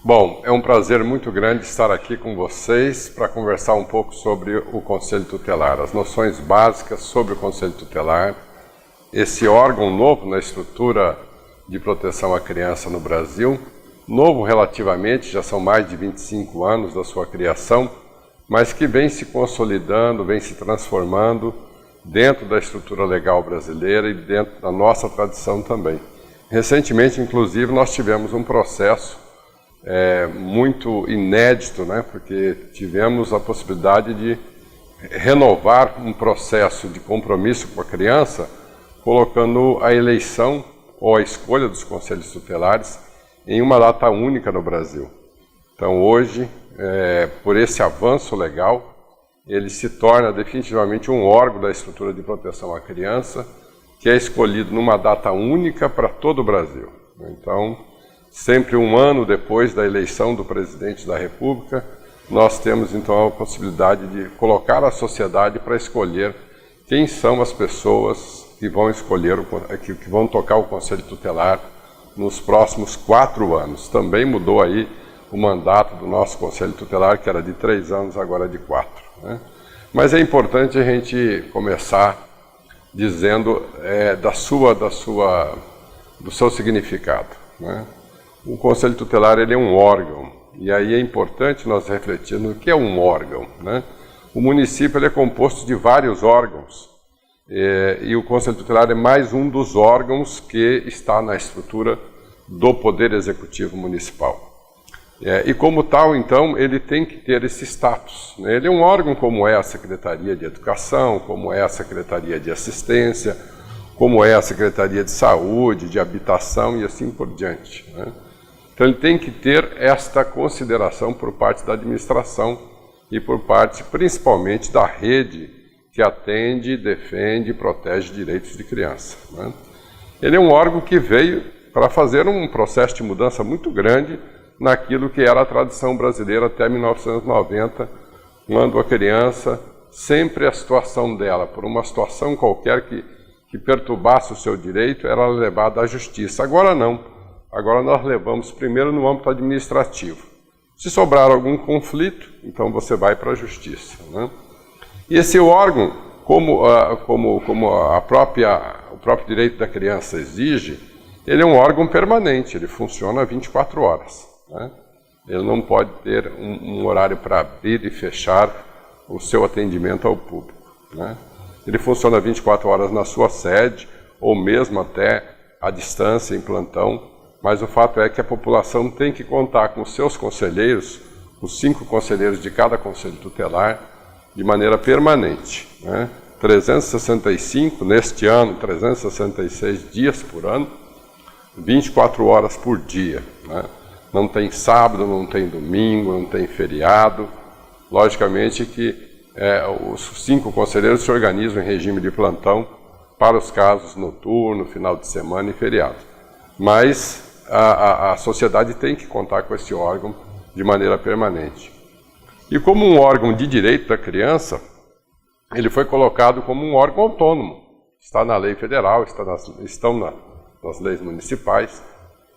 Bom, é um prazer muito grande estar aqui com vocês para conversar um pouco sobre o Conselho Tutelar, as noções básicas sobre o Conselho Tutelar, esse órgão novo na estrutura de proteção à criança no Brasil, novo relativamente, já são mais de 25 anos da sua criação, mas que vem se consolidando, vem se transformando dentro da estrutura legal brasileira e dentro da nossa tradição também. Recentemente, inclusive, nós tivemos um processo muito inédito, né? Porque tivemos a possibilidade de renovar um processo de compromisso com a criança, colocando a eleição ou a escolha dos conselhos tutelares em uma data única no Brasil. Então hoje, por esse avanço legal, ele se torna definitivamente um órgão da estrutura de proteção à criança, que é escolhido numa data única para todo o Brasil. Então, sempre um ano depois da eleição do presidente da República, nós temos então a possibilidade de colocar a sociedade para escolher quem são as pessoas que vão escolher, que vão tocar o Conselho Tutelar nos próximos 4 anos. Também mudou aí o mandato do nosso Conselho Tutelar, que era de 3 anos, agora é de 4. Né? Mas é importante a gente começar dizendo do seu significado. Né? O Conselho Tutelar ele é um órgão, e aí é importante nós refletirmos o que é um órgão. Né? O município ele é composto de vários órgãos, e o Conselho Tutelar é mais um dos órgãos que está na estrutura do Poder Executivo Municipal. E como tal, então, ele tem que ter esse status. Né? Ele é um órgão como é a Secretaria de Educação, como é a Secretaria de Assistência, como é a Secretaria de Saúde, de Habitação e assim por diante. Né? Então ele tem que ter esta consideração por parte da administração e por parte principalmente da rede que atende, defende e protege direitos de criança. Né? Ele é um órgão que veio para fazer um processo de mudança muito grande naquilo que era a tradição brasileira até 1990, quando a criança, sempre a situação dela, por uma situação qualquer que perturbasse o seu direito, era levada à justiça. Agora não. Agora nós levamos primeiro no âmbito administrativo. Se sobrar algum conflito, então você vai para a justiça. Né? E esse órgão, como o próprio direito da criança exige, ele é um órgão permanente, ele funciona 24 horas. Né? Ele não pode ter um horário para abrir e fechar o seu atendimento ao público. Né? Ele funciona 24 horas na sua sede, ou mesmo até à distância, em plantão, mas o fato é que a população tem que contar com os seus conselheiros, os 5 conselheiros de cada conselho tutelar, de maneira permanente. Né? 365, neste ano, 366 dias por ano, 24 horas por dia. Né? Não tem sábado, não tem domingo, não tem feriado. Logicamente que os 5 conselheiros se organizam em regime de plantão para os casos noturno, final de semana e feriado. Mas a sociedade tem que contar com esse órgão de maneira permanente. E como um órgão de direito da criança, ele foi colocado como um órgão autônomo. Está na lei federal, estão nas leis municipais.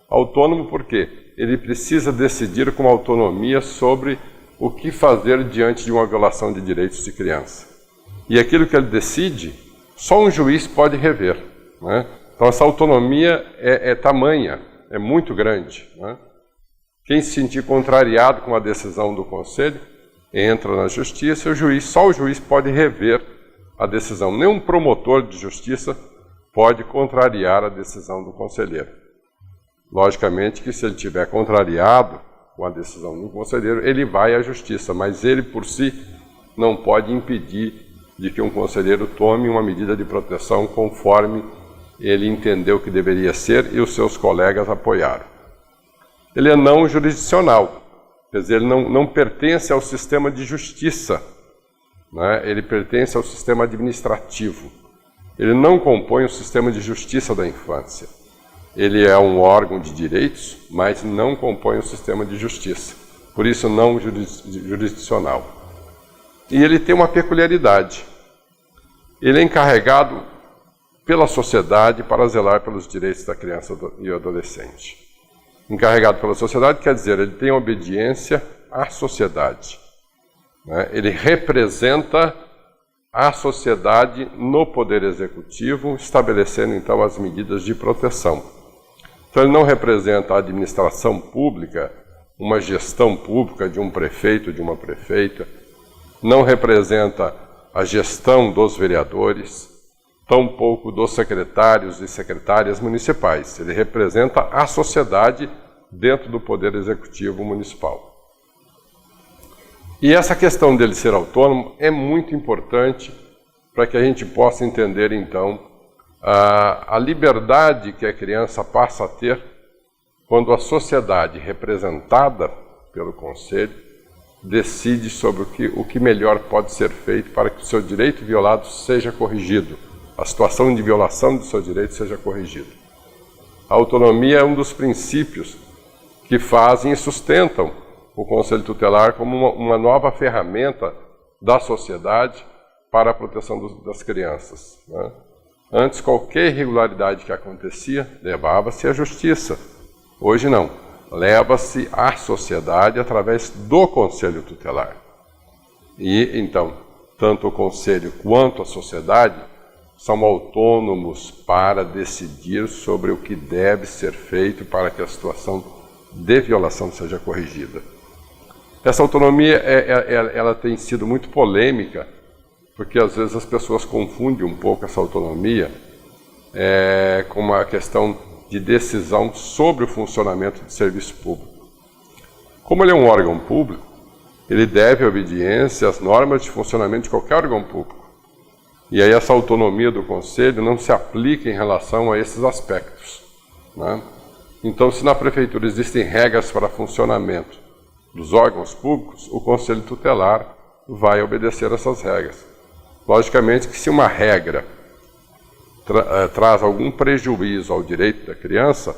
Autônomo por quê? Ele precisa decidir com autonomia sobre o que fazer diante de uma violação de direitos de criança. E aquilo que ele decide, só um juiz pode rever. Né? Então essa autonomia é tamanha, é muito grande. Né? Quem se sentir contrariado com a decisão do conselho, entra na justiça e só o juiz pode rever a decisão. Nenhum promotor de justiça pode contrariar a decisão do conselheiro. Logicamente que se ele estiver contrariado com a decisão do conselheiro, ele vai à justiça, mas ele por si não pode impedir de que um conselheiro tome uma medida de proteção conforme ele entendeu que deveria ser e os seus colegas apoiaram. Ele é não jurisdicional, quer dizer, ele não pertence ao sistema de justiça, né? Ele pertence ao sistema administrativo. Ele não compõe o sistema de justiça da infância. Ele é um órgão de direitos, mas não compõe o sistema de justiça. Por isso, não jurisdicional. E ele tem uma peculiaridade. Ele é encarregado pela sociedade para zelar pelos direitos da criança e do adolescente. encarregado pela sociedade quer dizer, ele tem obediência à sociedade, né? Ele representa a sociedade no Poder Executivo, estabelecendo então as medidas de proteção. Então ele não representa a administração pública, uma gestão pública de um prefeito, de uma prefeita, não representa a gestão dos vereadores, tampouco dos secretários e secretárias municipais. Ele representa a sociedade dentro do Poder Executivo Municipal. E essa questão dele ser autônomo é muito importante para que a gente possa entender, então, a liberdade que a criança passa a ter quando a sociedade, representada pelo Conselho, decide sobre o que melhor pode ser feito para que o seu direito violado seja corrigido, a situação de violação do seu direito seja corrigida. A autonomia é um dos princípios que fazem e sustentam o Conselho Tutelar como uma nova ferramenta da sociedade para a proteção das crianças, né? Antes, qualquer irregularidade que acontecia, levava-se à justiça. Hoje não, leva-se à sociedade através do Conselho Tutelar. E, então, tanto o Conselho quanto a sociedade são autônomos para decidir sobre o que deve ser feito para que a situação de violação seja corrigida. Essa autonomia ela tem sido muito polêmica, porque às vezes as pessoas confundem um pouco essa autonomia com uma questão de decisão sobre o funcionamento do serviço público. Como ele é um órgão público, ele deve obediência às normas de funcionamento de qualquer órgão público. E aí essa autonomia do Conselho não se aplica em relação a esses aspectos, né? Então, se na Prefeitura existem regras para funcionamento dos órgãos públicos, o Conselho Tutelar vai obedecer essas regras. Logicamente que se uma regra traz algum prejuízo ao direito da criança,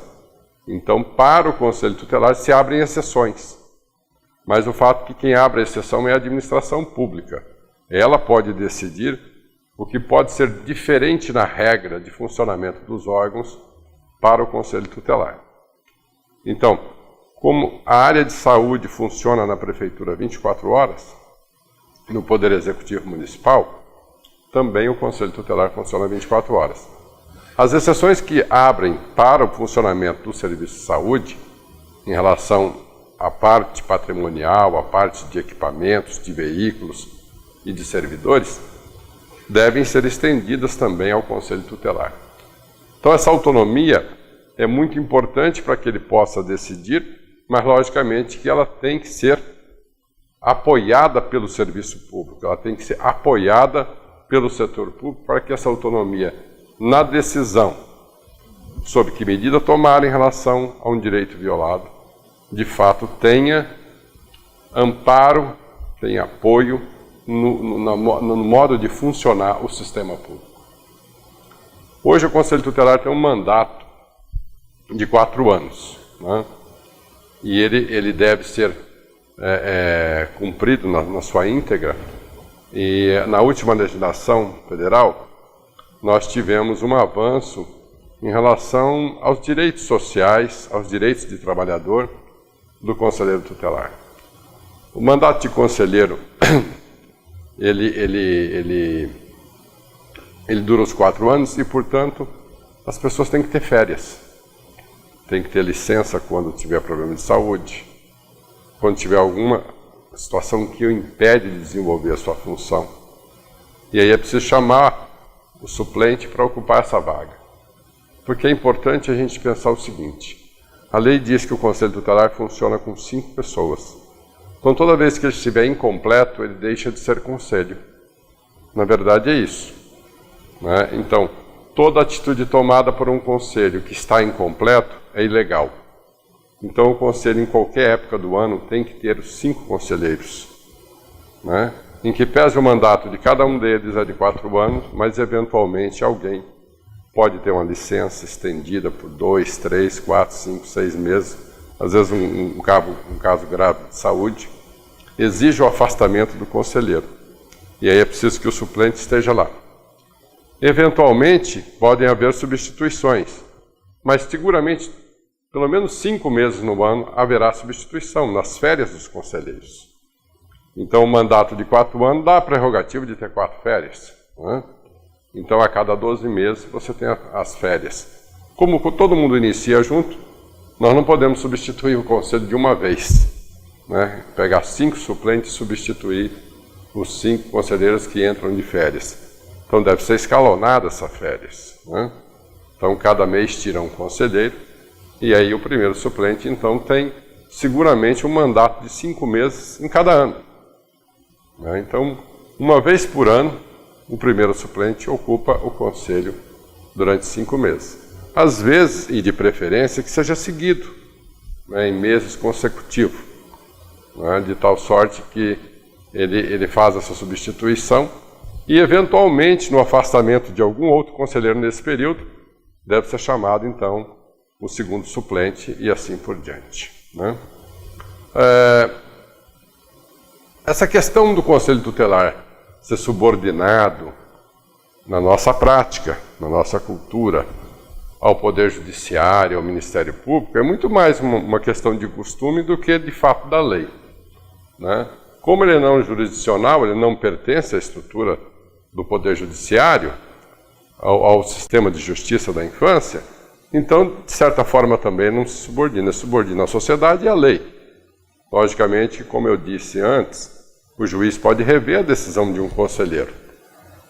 então para o Conselho Tutelar se abrem exceções. Mas o fato é que quem abre a exceção é a administração pública. Ela pode decidir o que pode ser diferente na regra de funcionamento dos órgãos para o Conselho Tutelar. Então, como a área de saúde funciona na Prefeitura 24 horas, no Poder Executivo Municipal, também o Conselho Tutelar funciona 24 horas. As exceções que abrem para o funcionamento do serviço de saúde, em relação à parte patrimonial, à parte de equipamentos, de veículos e de servidores, devem ser estendidas também ao Conselho Tutelar. Então essa autonomia é muito importante para que ele possa decidir, mas logicamente que ela tem que ser apoiada pelo serviço público, ela tem que ser apoiada pelo setor público para que essa autonomia na decisão sobre que medida tomar em relação a um direito violado, de fato tenha amparo, tenha apoio no modo de funcionar o sistema público. Hoje o Conselho Tutelar tem um mandato de 4 anos, né? E ele deve ser cumprido na sua íntegra. E na última legislação federal, nós tivemos um avanço em relação aos direitos sociais, aos direitos de trabalhador do conselheiro tutelar. O mandato de conselheiro, ele dura os 4 anos e, portanto, as pessoas têm que ter férias. Tem que ter licença quando tiver problema de saúde, quando tiver alguma situação que o impede de desenvolver a sua função. E aí é preciso chamar o suplente para ocupar essa vaga. Porque é importante a gente pensar o seguinte: a lei diz que o Conselho Tutelar funciona com 5 pessoas. Então toda vez que ele estiver incompleto, ele deixa de ser conselho. Na verdade é isso, né? Então, toda atitude tomada por um conselho que está incompleto é ilegal. Então o conselho, em qualquer época do ano, tem que ter os 5 conselheiros, né? Em que pese o mandato de cada um deles é de 4 anos, mas eventualmente alguém pode ter uma licença estendida por 2, 3, 4, 5, 6 meses, às vezes um caso grave de saúde, exige o afastamento do conselheiro. E aí é preciso que o suplente esteja lá. Eventualmente, podem haver substituições, mas seguramente pelo menos 5 meses no ano haverá substituição, nas férias dos conselheiros. Então, o mandato de 4 anos dá a prerrogativa de ter 4 férias. Né? Então, a cada 12 meses você tem as férias. Como todo mundo inicia junto, nós não podemos substituir o conselho de uma vez. Né? Pegar 5 suplentes e substituir os 5 conselheiros que entram de férias. Então, deve ser escalonada essa férias. Né? Então, cada mês tira um conselheiro, e aí o primeiro suplente, então, tem seguramente um mandato de 5 meses em cada ano. Né? Então, uma vez por ano, o primeiro suplente ocupa o conselho durante 5 meses. Às vezes, e de preferência, que seja seguido, né, em meses consecutivos, né, de tal sorte que ele faz essa substituição e, eventualmente, no afastamento de algum outro conselheiro nesse período, deve ser chamado, então, o segundo suplente e assim por diante. Né? Essa questão do Conselho Tutelar ser subordinado na nossa prática, na nossa cultura, ao Poder Judiciário, ao Ministério Público, é muito mais uma questão de costume do que de fato da lei. Né? Como ele é não jurisdicional, ele não pertence à estrutura do Poder Judiciário, ao sistema de justiça da infância, então, de certa forma, também não se subordina. Subordina à sociedade e à lei. Logicamente, como eu disse antes, o juiz pode rever a decisão de um conselheiro,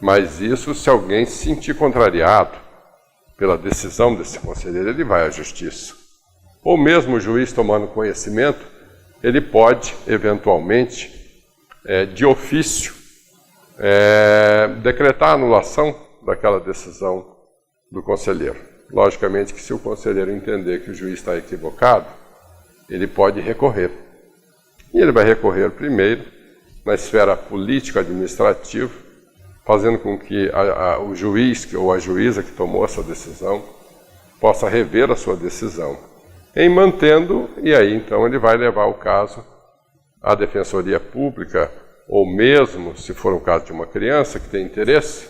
mas isso, se alguém se sentir contrariado pela decisão desse conselheiro, ele vai à justiça. Ou mesmo o juiz, tomando conhecimento, ele pode, eventualmente, de ofício, decretar a anulação daquela decisão do conselheiro. Logicamente que se o conselheiro entender que o juiz está equivocado, ele pode recorrer. E ele vai recorrer primeiro na esfera político-administrativa, fazendo com que o juiz ou a juíza que tomou essa decisão possa rever a sua decisão, em mantendo, e aí então ele vai levar o caso à Defensoria Pública, ou mesmo, se for o caso de uma criança que tem interesse,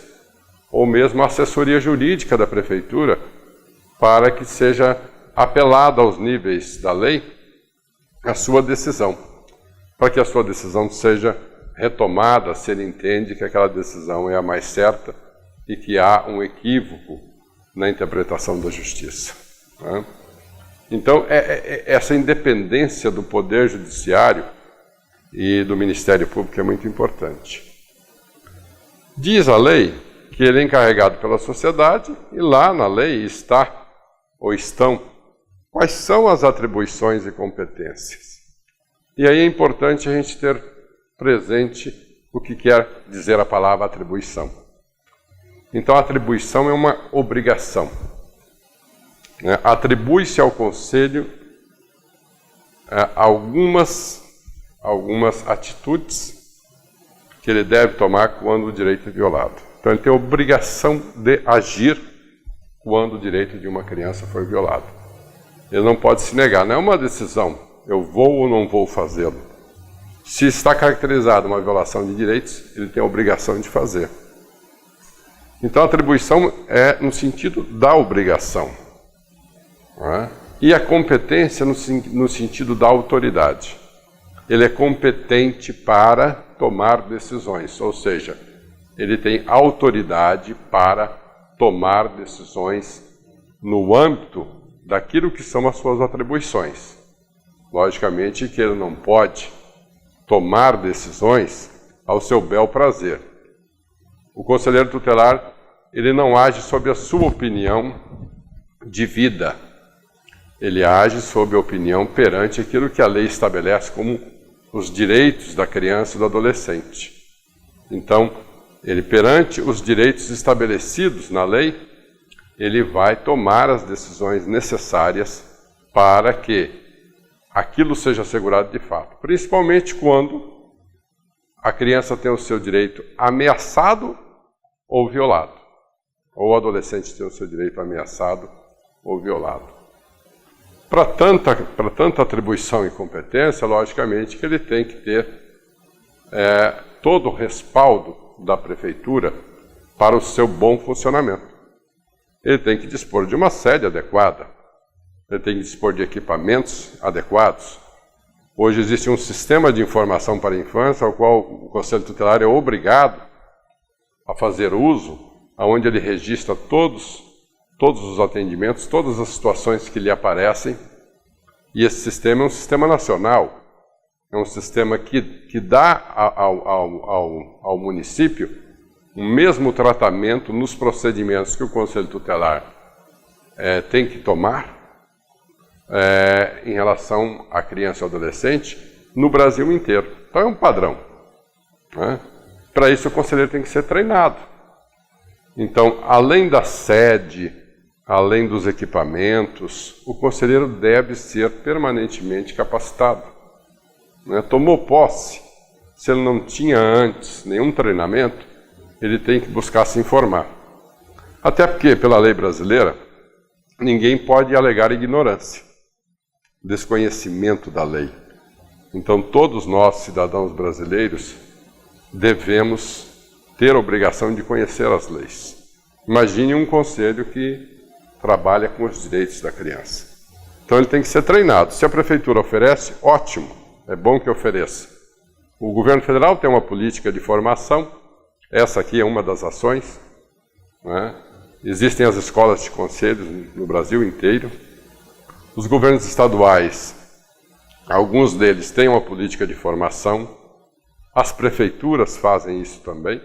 ou mesmo a assessoria jurídica da Prefeitura, para que seja apelada aos níveis da lei a sua decisão, para que a sua decisão seja retomada se ele entende que aquela decisão é a mais certa e que há um equívoco na interpretação da justiça. Né? Então, essa independência do Poder Judiciário e do Ministério Público é muito importante. Diz a lei que ele é encarregado pela sociedade e lá na lei está, ou estão, quais são as atribuições e competências. E aí é importante a gente ter presente o que quer dizer a palavra atribuição. Então, a atribuição é uma obrigação. Né? Atribui-se ao Conselho algumas atitudes que ele deve tomar quando o direito é violado. Então, ele tem a obrigação de agir quando o direito de uma criança foi violado. Ele não pode se negar, não é uma decisão, eu vou ou não vou fazê-lo. Se está caracterizada uma violação de direitos, ele tem a obrigação de fazer. Então, a atribuição é no sentido da obrigação. Não é? E a competência no sentido da autoridade. Ele é competente para tomar decisões, ou seja, ele tem autoridade para tomar decisões no âmbito daquilo que são as suas atribuições. Logicamente que ele não pode tomar decisões ao seu bel prazer. O conselheiro tutelar, ele não age sob a sua opinião de vida. Ele age sob a opinião perante aquilo que a lei estabelece como os direitos da criança e do adolescente. Então, ele perante os direitos estabelecidos na lei, ele vai tomar as decisões necessárias para que aquilo seja assegurado de fato. Principalmente quando a criança tem o seu direito ameaçado ou violado, ou o adolescente tem o seu direito ameaçado ou violado. Para tanta atribuição e competência, logicamente que ele tem que ter todo o respaldo da prefeitura para o seu bom funcionamento. Ele tem que dispor de uma sede adequada, ele tem que dispor de equipamentos adequados. Hoje existe um sistema de informação para a infância, ao qual o Conselho Tutelar é obrigado a fazer uso, onde ele registra todos os atendimentos, todas as situações que lhe aparecem. E esse sistema é um sistema nacional, é um sistema que dá ao município o mesmo tratamento nos procedimentos que o Conselho Tutelar tem que tomar em relação à criança e ao adolescente no Brasil inteiro. Então é um padrão, né? Para isso o conselheiro tem que ser treinado. Então, além da sede, além dos equipamentos, o conselheiro deve ser permanentemente capacitado, né? Tomou posse, se ele não tinha antes nenhum treinamento, ele tem que buscar se informar. Até porque, pela lei brasileira, ninguém pode alegar ignorância, desconhecimento da lei. Então, todos nós, cidadãos brasileiros, devemos ter a obrigação de conhecer as leis. Imagine um conselho que trabalha com os direitos da criança. Então, ele tem que ser treinado. Se a prefeitura oferece, ótimo, é bom que ofereça. O governo federal tem uma política de formação, essa aqui é uma das ações, né? Existem as escolas de conselhos no Brasil inteiro. Os governos estaduais, alguns deles têm uma política de formação, as prefeituras fazem isso também,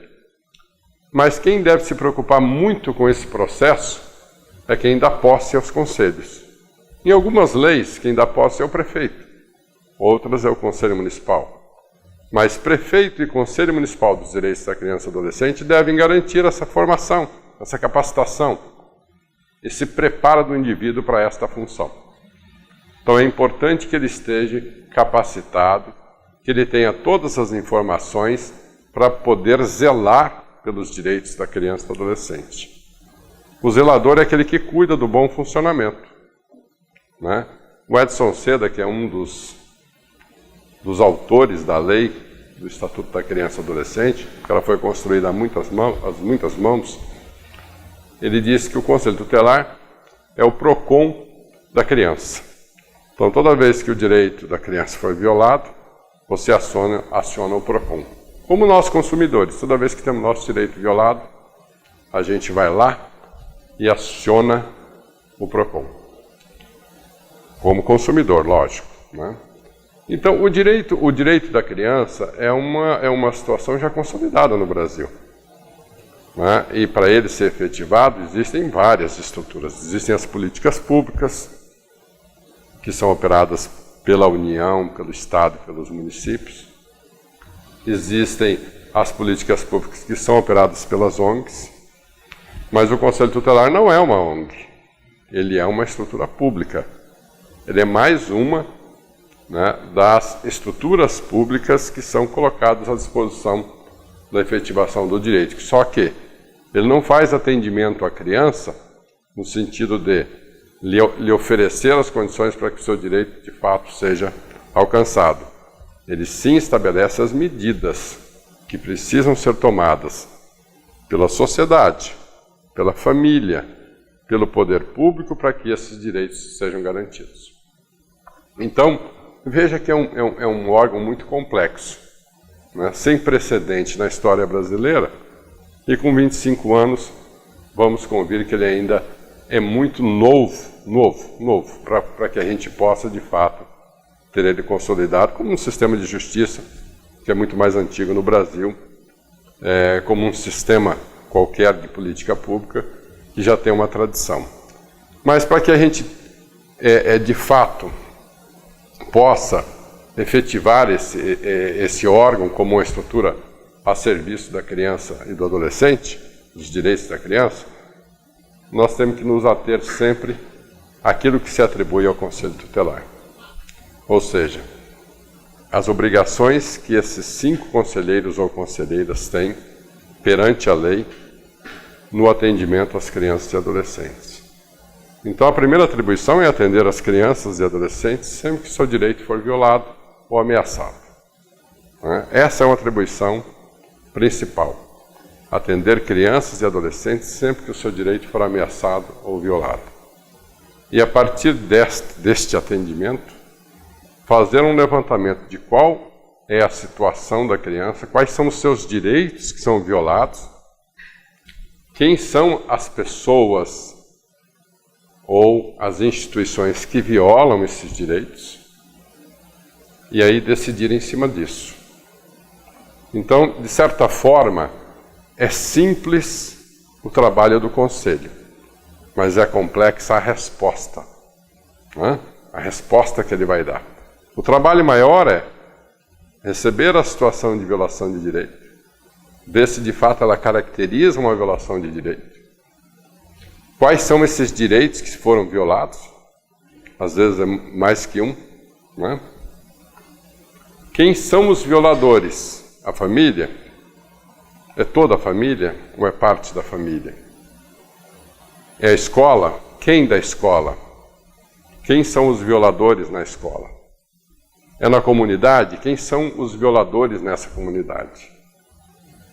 mas quem deve se preocupar muito com esse processo é quem dá posse aos conselhos. Em algumas leis, quem dá posse é o prefeito, outras é o Conselho Municipal. Mas prefeito e Conselho Municipal dos Direitos da Criança e do Adolescente devem garantir essa formação, essa capacitação, esse preparo do indivíduo para esta função. Então é importante que ele esteja capacitado, que ele tenha todas as informações para poder zelar pelos direitos da criança e do adolescente. O zelador é aquele que cuida do bom funcionamento, né? O Edson Seda, que é um dos autores da lei do Estatuto da Criança e do Adolescente, que ela foi construída a muitas mãos, ele disse que o Conselho Tutelar é o PROCON da criança. Então, toda vez que o direito da criança for violado, você aciona o PROCON. Como nós consumidores, toda vez que temos nosso direito violado, a gente vai lá e aciona o PROCON. Como consumidor, lógico, né? Então, o direito da criança é uma situação já consolidada no Brasil, né? E para ele ser efetivado, existem várias estruturas. Existem as políticas públicas, que são operadas pela União, pelo Estado e pelos municípios. Existem as políticas públicas que são operadas pelas ONGs, mas o Conselho Tutelar não é uma ONG, ele é uma estrutura pública. Ele é mais uma, né, das estruturas públicas que são colocadas à disposição da efetivação do direito. Só que ele não faz atendimento à criança no sentido de lhe oferecer as condições para que o seu direito de fato seja alcançado. Ele sim estabelece as medidas que precisam ser tomadas pela sociedade, pela família, pelo poder público para que esses direitos sejam garantidos. Então, veja que é um órgão muito complexo, né, sem precedente na história brasileira, e com 25 anos vamos convir que ele ainda é muito novo, para que a gente possa, de fato, ter ele consolidado como um sistema de justiça que é muito mais antigo no Brasil, como um sistema qualquer de política pública que já tem uma tradição. Mas para que a gente, de fato, possa efetivar esse órgão como uma estrutura a serviço da criança e do adolescente, dos direitos da criança, nós temos que nos ater sempre àquilo que se atribui ao Conselho Tutelar. Ou seja, as obrigações que esses 5 conselheiros ou conselheiras têm perante a lei no atendimento às crianças e adolescentes. Então, a primeira atribuição é atender as crianças e adolescentes sempre que seu direito for violado ou ameaçado, né? Essa é uma atribuição principal. Atender crianças e adolescentes sempre que o seu direito for ameaçado ou violado. e a partir deste atendimento, fazer um levantamento de qual é a situação da criança, quais são os seus direitos que são violados, quem são as pessoas ou as instituições que violam esses direitos, e aí decidir em cima disso. Então, de certa forma, é simples o trabalho do Conselho, mas é complexa a resposta, né? A resposta que ele vai dar. O trabalho maior é receber a situação de violação de direito, ver se de fato ela caracteriza uma violação de direito. Quais são esses direitos que foram violados? Às vezes é mais que um, né? Quem são os violadores? A família? É toda a família ou é parte da família? É a escola? Quem da escola? Quem são os violadores na escola? É na comunidade? Quem são os violadores nessa comunidade?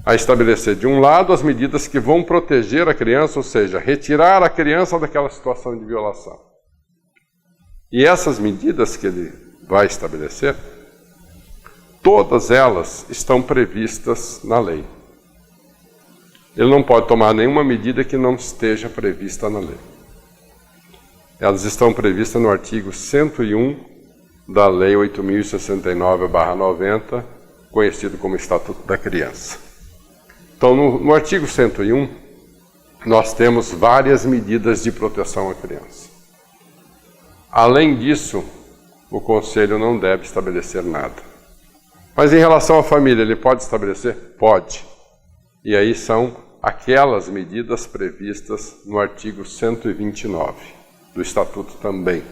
A estabelecer, de um lado, as medidas que vão proteger a criança, ou seja, retirar a criança daquela situação de violação. E essas medidas que ele vai estabelecer, todas elas estão previstas na lei. Ele não pode tomar nenhuma medida que não esteja prevista na lei. Elas estão previstas no artigo 101 da Lei 8.069/90, conhecido como Estatuto da Criança. Então, no artigo 101, nós temos várias medidas de proteção à criança. Além disso, o Conselho não deve estabelecer nada. Mas em relação à família, ele pode estabelecer? Pode. E aí são aquelas medidas previstas no artigo 129 do Estatuto também.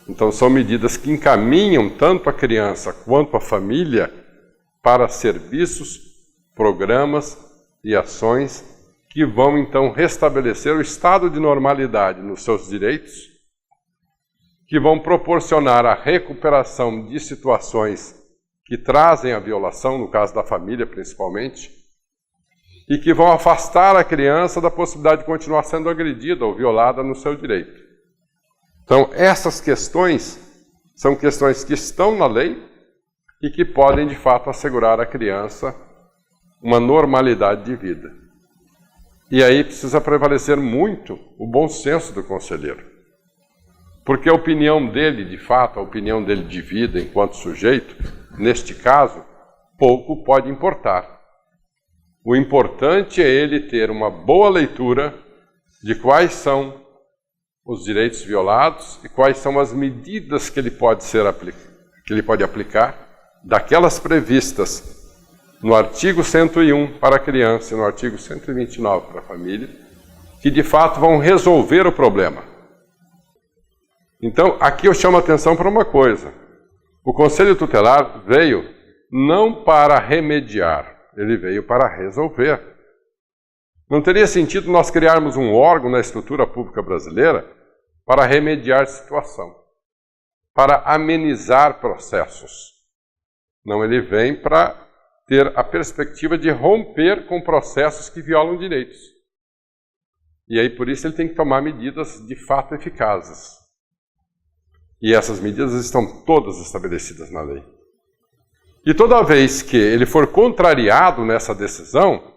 Então, são medidas que encaminham tanto a criança quanto a família para serviços, programas e ações que vão, então, restabelecer o estado de normalidade nos seus direitos, que vão proporcionar a recuperação de situações que trazem a violação, no caso da família principalmente, e que vão afastar a criança da possibilidade de continuar sendo agredida ou violada no seu direito. Então, essas questões são questões que estão na lei e que podem, de fato, assegurar à criança uma normalidade de vida. E aí precisa prevalecer muito o bom senso do conselheiro. Porque a opinião dele, de fato, a opinião dele de vida enquanto sujeito, neste caso, pouco pode importar. O importante é ele ter uma boa leitura de quais são os direitos violados e quais são as medidas que ele pode aplicar, daquelas previstas no artigo 101 para a criança e no artigo 129 para a família, que de fato vão resolver o problema. Então, aqui eu chamo a atenção para uma coisa. O Conselho Tutelar veio não para remediar, ele veio para resolver. Não teria sentido nós criarmos um órgão na estrutura pública brasileira para remediar situação, para amenizar processos. Não, ele vem para ter a perspectiva de romper com processos que violam direitos. E aí, por isso, ele tem que tomar medidas de fato eficazes. E essas medidas estão todas estabelecidas na lei. E toda vez que ele for contrariado nessa decisão,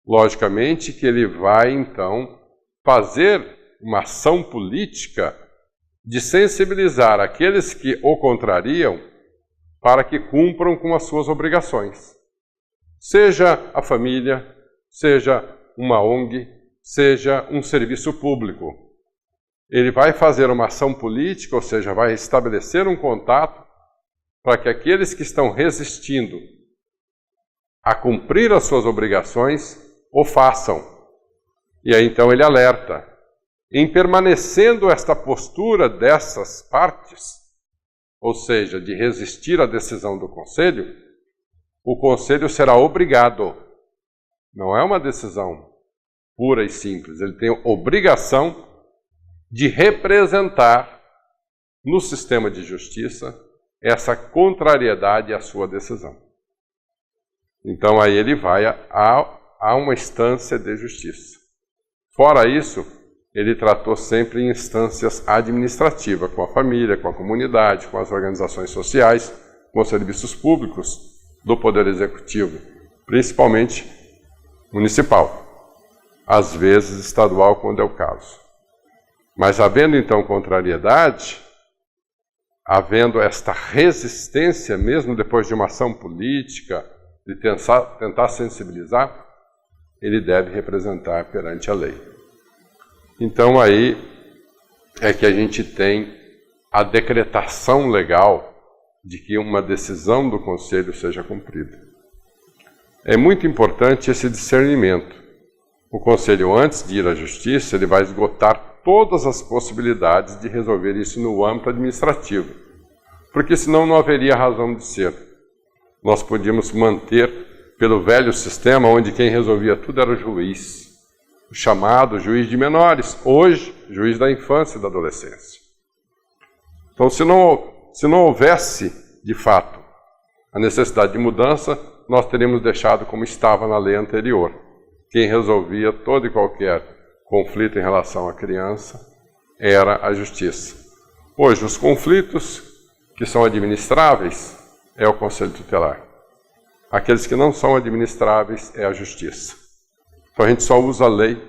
logicamente que ele vai, então, fazer uma ação política de sensibilizar aqueles que o contrariam para que cumpram com as suas obrigações. Seja a família, seja uma ONG, seja um serviço público. Ele vai fazer uma ação política, ou seja, vai estabelecer um contato para que aqueles que estão resistindo a cumprir as suas obrigações o façam. E aí então ele alerta. Em permanecendo esta postura dessas partes, ou seja, de resistir à decisão do Conselho, o Conselho será obrigado. Não é uma decisão pura e simples. Ele tem obrigação de representar no sistema de justiça essa contrariedade à sua decisão. Então aí ele vai a uma instância de justiça. Fora isso, ele tratou sempre em instâncias administrativas, com a família, com a comunidade, com as organizações sociais, com os serviços públicos do Poder Executivo, principalmente municipal, às vezes estadual, quando é o caso. Mas havendo então contrariedade, havendo esta resistência, mesmo depois de uma ação política, de tentar sensibilizar, ele deve representar perante a lei. Então aí é que a gente tem a decretação legal de que uma decisão do Conselho seja cumprida. É muito importante esse discernimento. O Conselho, antes de ir à Justiça, ele vai esgotar todas as possibilidades de resolver isso no âmbito administrativo, porque senão não haveria razão de ser. Nós podíamos manter pelo velho sistema, onde quem resolvia tudo era o juiz, o chamado juiz de menores, hoje, juiz da infância e da adolescência. Então, se não houvesse, de fato, a necessidade de mudança, nós teríamos deixado como estava na lei anterior. Quem resolvia todo e qualquer conflito em relação à criança era a Justiça. Hoje, os conflitos que são administráveis é o Conselho Tutelar. Aqueles que não são administráveis é a Justiça. Então a gente só usa a lei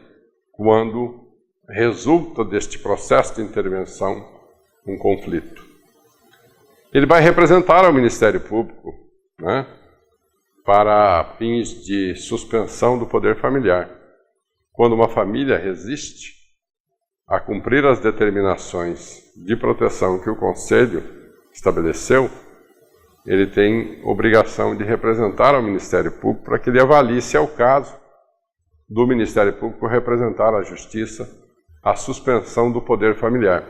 quando resulta deste processo de intervenção um conflito. Ele vai representar ao Ministério Público, né, para fins de suspensão do poder familiar. Quando uma família resiste a cumprir as determinações de proteção que o Conselho estabeleceu, ele tem obrigação de representar ao Ministério Público para que ele avalie se é o caso do Ministério Público representar à Justiça a suspensão do poder familiar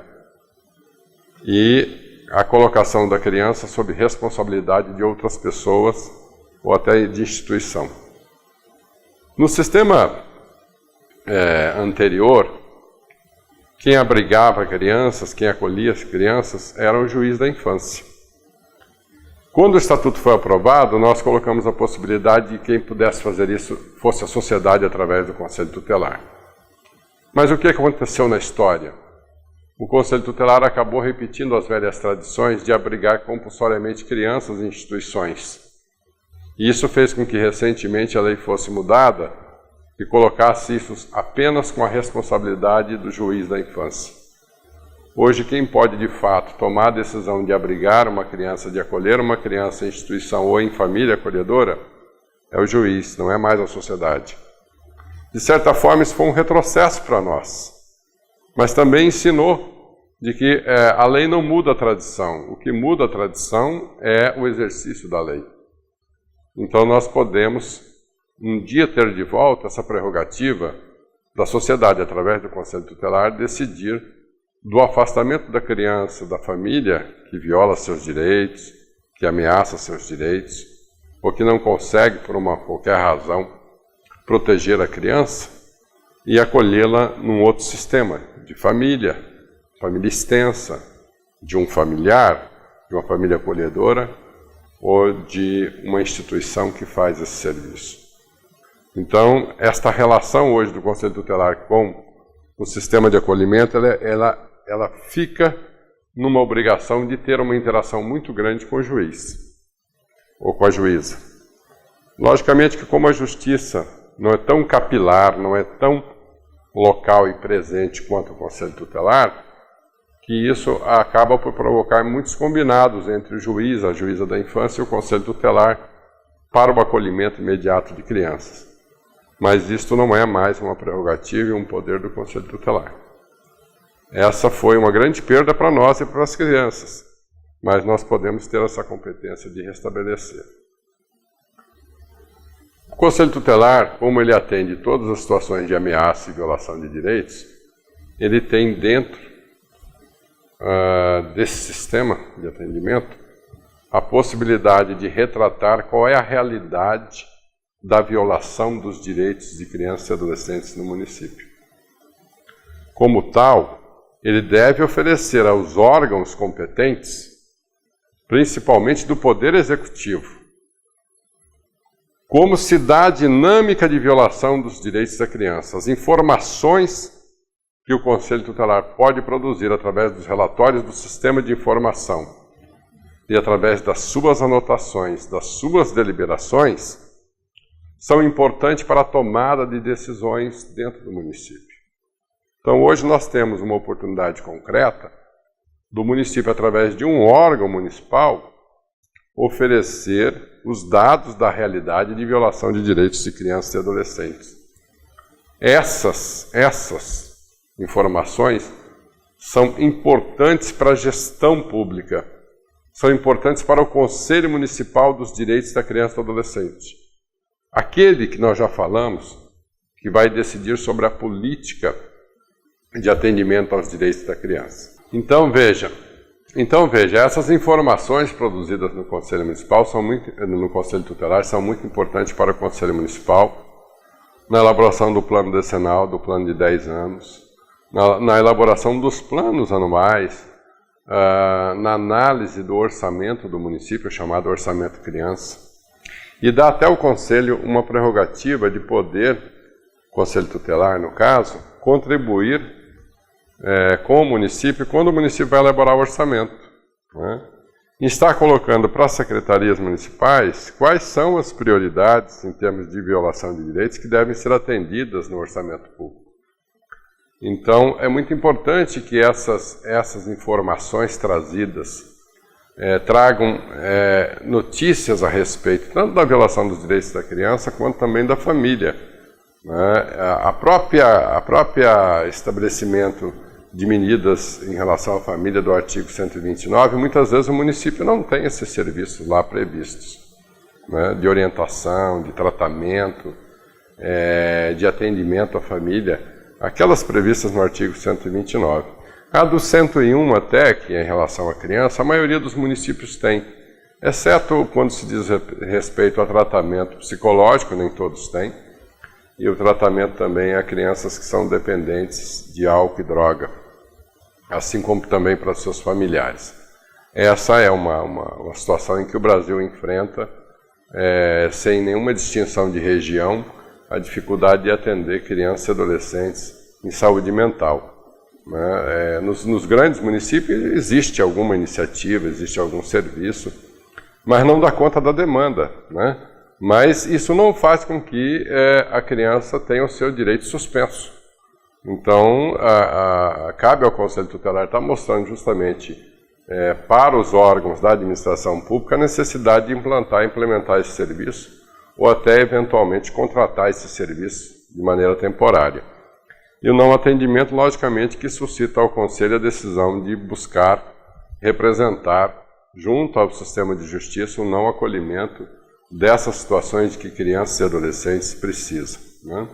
e a colocação da criança sob responsabilidade de outras pessoas ou até de instituição. No sistema anterior, quem abrigava crianças, quem acolhia as crianças, era o juiz da infância. Quando o Estatuto foi aprovado, nós colocamos a possibilidade de quem pudesse fazer isso fosse a sociedade através do Conselho Tutelar. Mas o que aconteceu na história? O Conselho Tutelar acabou repetindo as velhas tradições de abrigar compulsoriamente crianças em instituições. E isso fez com que recentemente a lei fosse mudada e colocasse isso apenas com a responsabilidade do juiz da infância. Hoje, quem pode, de fato, tomar a decisão de abrigar uma criança, de acolher uma criança em instituição ou em família acolhedora, é o juiz, não é mais a sociedade. De certa forma, isso foi um retrocesso para nós, mas também ensinou de que a lei não muda a tradição. O que muda a tradição é o exercício da lei. Então, nós podemos, um dia, ter de volta essa prerrogativa da sociedade, através do Conselho Tutelar, decidir do afastamento da criança da família que viola seus direitos, que ameaça seus direitos, ou que não consegue, por qualquer razão, proteger a criança e acolhê-la num outro sistema de família extensa, de um familiar, de uma família acolhedora ou de uma instituição que faz esse serviço. Então, esta relação hoje do Conselho Tutelar com o sistema de acolhimento, ela fica numa obrigação de ter uma interação muito grande com o juiz, ou com a juíza. Logicamente que como a justiça não é tão capilar, não é tão local e presente quanto o Conselho Tutelar, que isso acaba por provocar muitos combinados entre o juiz, a juíza da infância e o Conselho Tutelar para o acolhimento imediato de crianças. Mas isto não é mais uma prerrogativa e um poder do Conselho Tutelar. Essa foi uma grande perda para nós e para as crianças, mas nós podemos ter essa competência de restabelecer. O Conselho Tutelar, como ele atende todas as situações de ameaça e violação de direitos, ele tem dentro desse sistema de atendimento a possibilidade de retratar qual é a realidade da violação dos direitos de crianças e adolescentes no município. Como tal, ele deve oferecer aos órgãos competentes, principalmente do Poder Executivo, como se dá a dinâmica de violação dos direitos da criança, as informações que o Conselho Tutelar pode produzir através dos relatórios do sistema de informação e através das suas anotações, das suas deliberações, são importantes para a tomada de decisões dentro do município. Então, hoje nós temos uma oportunidade concreta do município, através de um órgão municipal, oferecer os dados da realidade de violação de direitos de crianças e adolescentes. Essas informações são importantes para a gestão pública, são importantes para o Conselho Municipal dos Direitos da Criança e do Adolescente. Aquele que nós já falamos, que vai decidir sobre a política de atendimento aos direitos da criança. Então veja, essas informações produzidas no Conselho Municipal no Conselho Tutelar são muito importantes para o Conselho Municipal, na elaboração do plano decenal, do plano de 10 anos, na elaboração dos planos anuais, na análise do orçamento do município, chamado Orçamento Criança, e dá até ao Conselho uma prerrogativa de poder, Conselho Tutelar no caso, contribuir com o município quando o município vai elaborar o orçamento, né? E está colocando para as secretarias municipais quais são as prioridades em termos de violação de direitos que devem ser atendidas no orçamento público. Então, é muito importante que essas informações trazidas tragam notícias a respeito tanto da violação dos direitos da criança quanto também da família, né? A própria estabelecimento de medidas em relação à família do artigo 129, muitas vezes o município não tem esses serviços lá previstos, né? De orientação, de tratamento, de atendimento à família, aquelas previstas no artigo 129. A do 101 até, que é em relação à criança, a maioria dos municípios tem, exceto quando se diz respeito ao tratamento psicológico, nem todos têm, e o tratamento também a crianças que são dependentes de álcool e droga, assim como também para seus familiares. Essa é uma situação em que o Brasil enfrenta, sem nenhuma distinção de região, a dificuldade de atender crianças e adolescentes em saúde mental, né? Nos grandes municípios existe alguma iniciativa, existe algum serviço, mas não dá conta da demanda, né? Mas isso não faz com que a criança tenha o seu direito suspenso. Então, cabe ao Conselho Tutelar estar mostrando justamente para os órgãos da administração pública a necessidade de implementar esse serviço ou até, eventualmente, contratar esse serviço de maneira temporária. E o não atendimento, logicamente, que suscita ao Conselho a decisão de buscar representar, junto ao sistema de justiça, o não acolhimento dessas situações de que crianças e adolescentes precisam, né?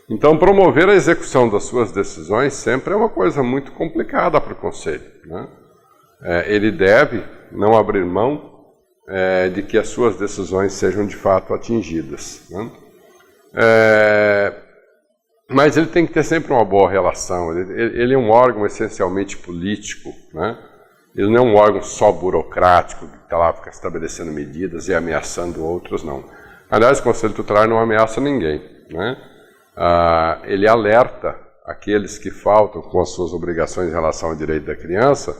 Então, promover a execução das suas decisões sempre é uma coisa muito complicada para o Conselho, né? Ele deve não abrir mão de que as suas decisões sejam de fato atingidas, né? Mas ele tem que ter sempre uma boa relação. Ele é um órgão essencialmente político, né? Ele não é um órgão só burocrático, que está lá fica estabelecendo medidas e ameaçando outros, não. Aliás, o Conselho Tutelar não ameaça ninguém, né? Ele alerta aqueles que faltam com as suas obrigações em relação ao direito da criança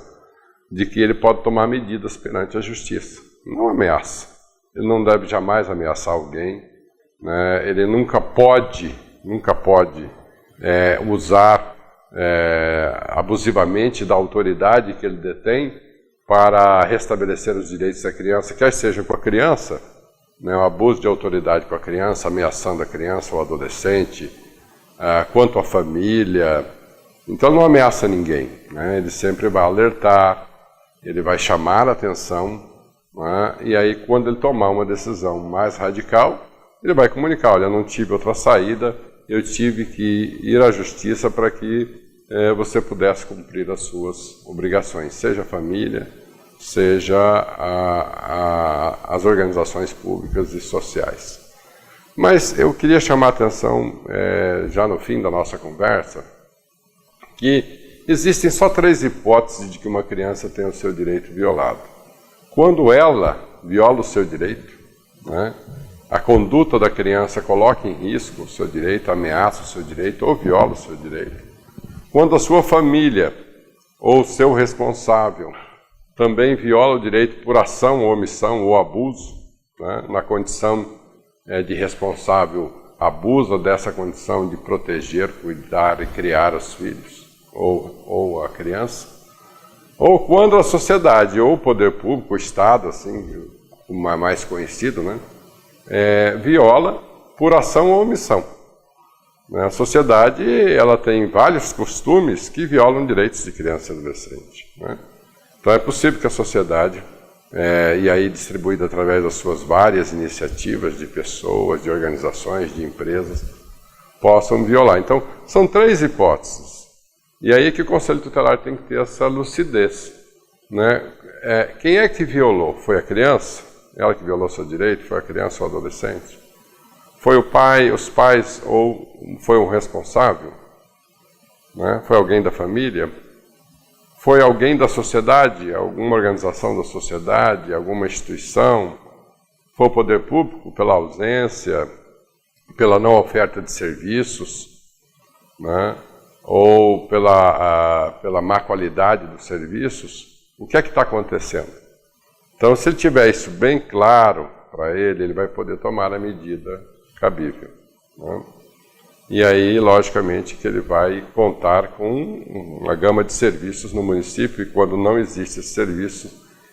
de que ele pode tomar medidas perante a justiça. Não ameaça. Ele não deve jamais ameaçar alguém, né? Ele nunca pode usar abusivamente da autoridade que ele detém para restabelecer os direitos da criança, quer seja com a criança, né, o abuso de autoridade com a criança, ameaçando a criança ou adolescente, quanto à família. Então não ameaça ninguém, né? Ele sempre vai alertar, ele vai chamar a atenção, né? E aí quando ele tomar uma decisão mais radical, ele vai comunicar: olha, eu não tive outra saída, eu tive que ir à justiça para que você pudesse cumprir as suas obrigações, seja a família, seja as organizações públicas e sociais. Mas eu queria chamar a atenção, já no fim da nossa conversa, que existem só 3 hipóteses de que uma criança tenha o seu direito violado. Quando ela viola o seu direito, né, a conduta da criança coloca em risco o seu direito, ameaça o seu direito ou viola o seu direito. Quando a sua família ou seu responsável também viola o direito por ação ou omissão ou abuso, né, na condição de responsável, abusa dessa condição de proteger, cuidar e criar os filhos ou a criança, ou quando a sociedade ou o poder público, o Estado, assim, o mais conhecido, né, viola por ação ou omissão. A sociedade ela tem vários costumes que violam direitos de criança e adolescente, né? Então é possível que a sociedade, e aí distribuída através das suas várias iniciativas de pessoas, de organizações, de empresas, possam violar. Então são 3 hipóteses. E aí que o Conselho Tutelar tem que ter essa lucidez, né? Quem é que violou? Foi a criança? Ela que violou seu direito? Foi a criança ou o adolescente? Foi o pai, os pais, ou foi um responsável? Né? Foi alguém da família? Foi alguém da sociedade? Alguma organização da sociedade? Alguma instituição? Foi o poder público pela ausência, pela não oferta de serviços, né? Ou pela má qualidade dos serviços? O que é que está acontecendo? Então, se ele tiver isso bem claro para ele, ele vai poder tomar a medida cabível, né? E aí, logicamente, que ele vai contar com uma gama de serviços no município, e quando não existe esse serviço,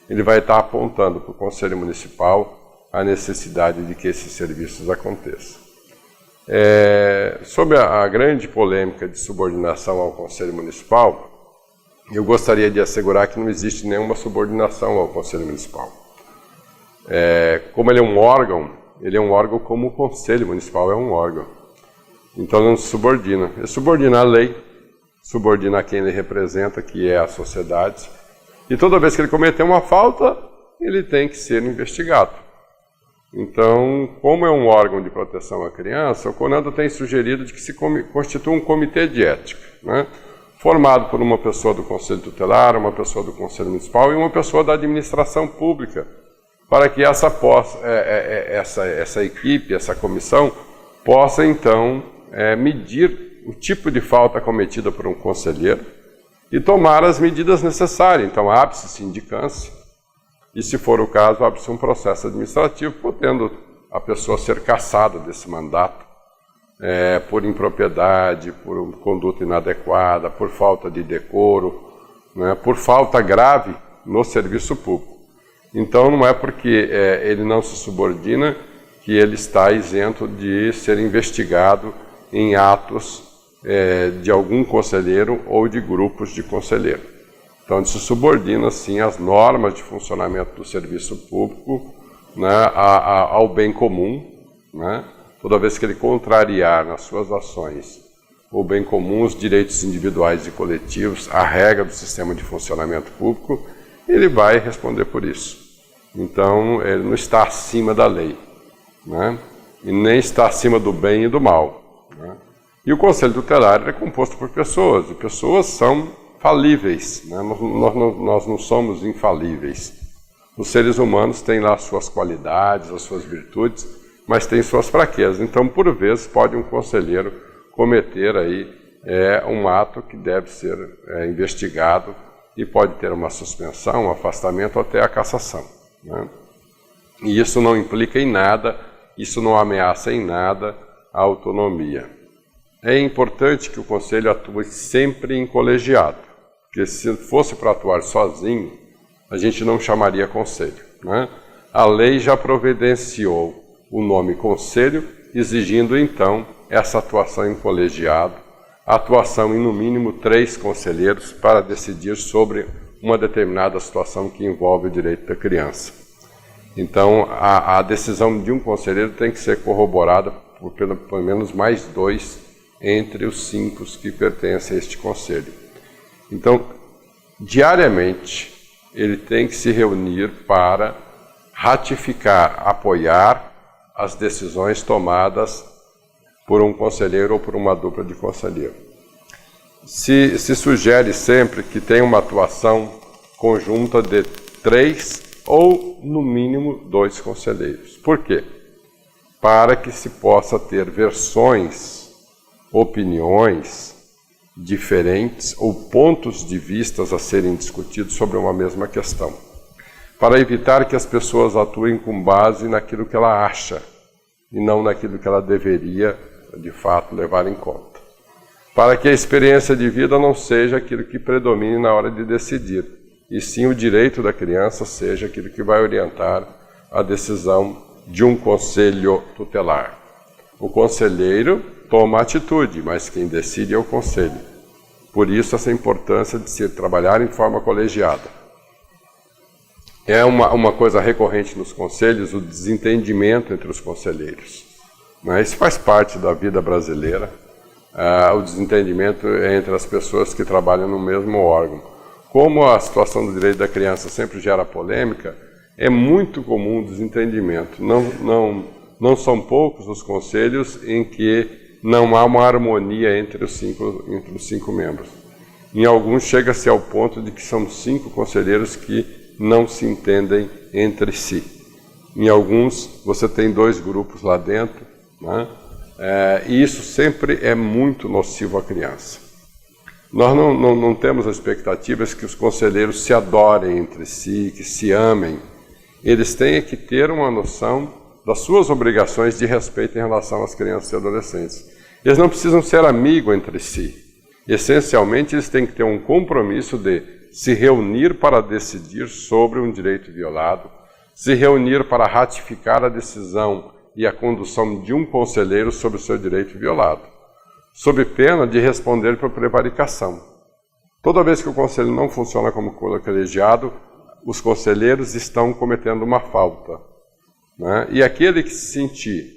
ele vai estar apontando para o Conselho Municipal a necessidade de que esses serviços aconteçam. Sobre a grande polêmica de subordinação ao Conselho Municipal, eu gostaria de assegurar que não existe nenhuma subordinação ao Conselho Municipal. Como ele é um órgão como o Conselho Municipal é um órgão. Então ele não se subordina. Ele subordina a lei, subordina a quem ele representa, que é a sociedade. E toda vez que ele cometer uma falta, ele tem que ser investigado. Então, como é um órgão de proteção à criança, o CONANDA tem sugerido de que se constitua um comitê de ética, né, formado por uma pessoa do Conselho Tutelar, uma pessoa do Conselho Municipal e uma pessoa da administração pública, para que essa equipe, essa comissão, possa, então, medir o tipo de falta cometida por um conselheiro e tomar as medidas necessárias. Então, abre-se sindicância e, se for o caso, abre-se um processo administrativo, podendo a pessoa ser cassada desse mandato por impropriedade, por conduta inadequada, por falta de decoro, né, por falta grave no serviço público. Então, não é porque ele não se subordina que ele está isento de ser investigado em atos de algum conselheiro ou de grupos de conselheiro. Então, ele se subordina, sim, às normas de funcionamento do serviço público, né, ao bem comum, né? Toda vez que ele contrariar nas suas ações o bem comum, os direitos individuais e coletivos, a regra do sistema de funcionamento público, ele vai responder por isso. Então, ele não está acima da lei, né? E nem está acima do bem e do mal, né? E o Conselho Tutelar é composto por pessoas, e pessoas são falíveis, né? Nós não somos infalíveis. Os seres humanos têm lá as suas qualidades, as suas virtudes, mas têm suas fraquezas. Então, por vezes, pode um conselheiro cometer aí um ato que deve ser investigado e pode ter uma suspensão, um afastamento ou até a cassação, né? E isso não implica em nada, isso não ameaça em nada a autonomia. É importante que o Conselho atue sempre em colegiado, porque se fosse para atuar sozinho, a gente não chamaria Conselho, né? A lei já providenciou o nome Conselho, exigindo então essa atuação em colegiado, a atuação em no mínimo 3 conselheiros para decidir sobre uma determinada situação que envolve o direito da criança. Então, a decisão de um conselheiro tem que ser corroborada por pelo menos mais 2 entre os 5 que pertencem a este conselho. Então, diariamente, ele tem que se reunir para ratificar, apoiar as decisões tomadas por um conselheiro ou por uma dupla de conselheiro. Se sugere sempre que tenha uma atuação conjunta de 3 ou, no mínimo, 2 conselheiros. Por quê? Para que se possa ter versões, opiniões diferentes ou pontos de vistas a serem discutidos sobre uma mesma questão, para evitar que as pessoas atuem com base naquilo que ela acha e não naquilo que ela deveria, de fato, levar em conta. Para que a experiência de vida não seja aquilo que predomine na hora de decidir, e sim o direito da criança seja aquilo que vai orientar a decisão de um conselho tutelar. O conselheiro toma atitude, mas quem decide é o conselho. Por isso, essa importância de se trabalhar em forma colegiada. É uma coisa recorrente nos conselhos, o desentendimento entre os conselheiros. Isso faz parte da vida brasileira, o desentendimento entre as pessoas que trabalham no mesmo órgão. Como a situação do direito da criança sempre gera polêmica, é muito comum o desentendimento. Não são poucos os conselhos em que não há uma harmonia entre os cinco membros. Em alguns chega-se ao ponto de que são 5 conselheiros que não se entendem entre si. Em alguns você tem 2 grupos lá dentro, e isso sempre é muito nocivo à criança. Nós não temos expectativas que os conselheiros se adorem entre si, que se amem. Eles têm que ter uma noção das suas obrigações de respeito em relação às crianças e adolescentes. Eles não precisam ser amigos entre si. Essencialmente, eles têm que ter um compromisso de se reunir para decidir sobre um direito violado, se reunir para ratificar a decisão e a condução de um conselheiro sobre o seu direito violado, sob pena de responder por prevaricação. Toda vez que o conselho não funciona como colegiado, os conselheiros estão cometendo uma falta. E aquele que se sentir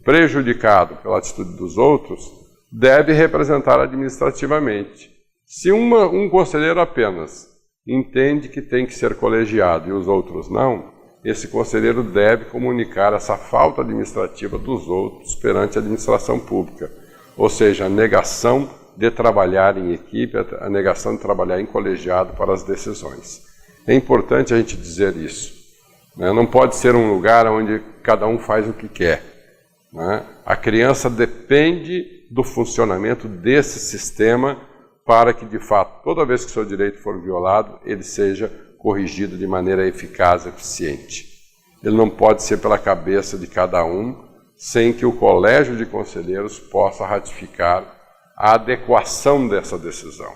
prejudicado pela atitude dos outros deve representar administrativamente. Se um conselheiro apenas entende que tem que ser colegiado e os outros não, esse conselheiro deve comunicar essa falta administrativa dos outros perante a administração pública, ou seja, a negação de trabalhar em equipe, a negação de trabalhar em colegiado para as decisões. É importante a gente dizer isso. Não pode ser um lugar onde cada um faz o que quer. A criança depende do funcionamento desse sistema para que, de fato, toda vez que seu direito for violado, ele seja corrigido de maneira eficaz e eficiente. Ele não pode ser pela cabeça de cada um, sem que o colégio de conselheiros possa ratificar a adequação dessa decisão.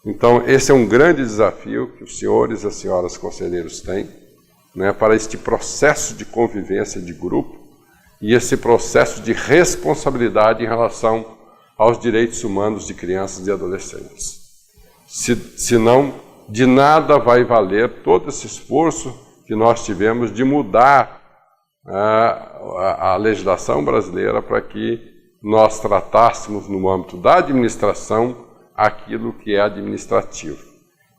Então, esse é um grande desafio que os senhores e as senhoras conselheiros têm, para este processo de convivência de grupo e esse processo de responsabilidade em relação aos direitos humanos de crianças e adolescentes. Senão, de nada vai valer todo esse esforço que nós tivemos de mudar a legislação brasileira para que nós tratássemos no âmbito da administração aquilo que é administrativo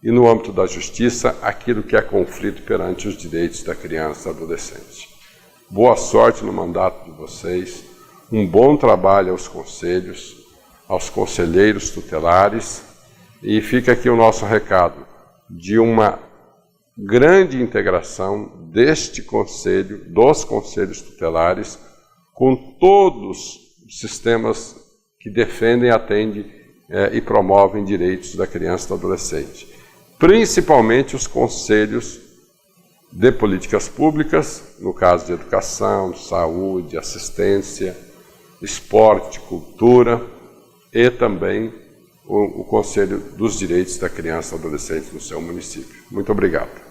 e no âmbito da justiça aquilo que é conflito perante os direitos da criança e adolescente. Boa sorte no mandato de vocês, um bom trabalho aos conselhos, aos conselheiros tutelares, e fica aqui o nosso recado de uma grande integração deste conselho, dos conselhos tutelares, com todos os sistemas que defendem, atendem e promovem direitos da criança e do adolescente. Principalmente os conselhos de políticas públicas, no caso de educação, saúde, assistência, esporte, cultura, e também o Conselho dos Direitos da Criança e do Adolescente no seu município. Muito obrigado.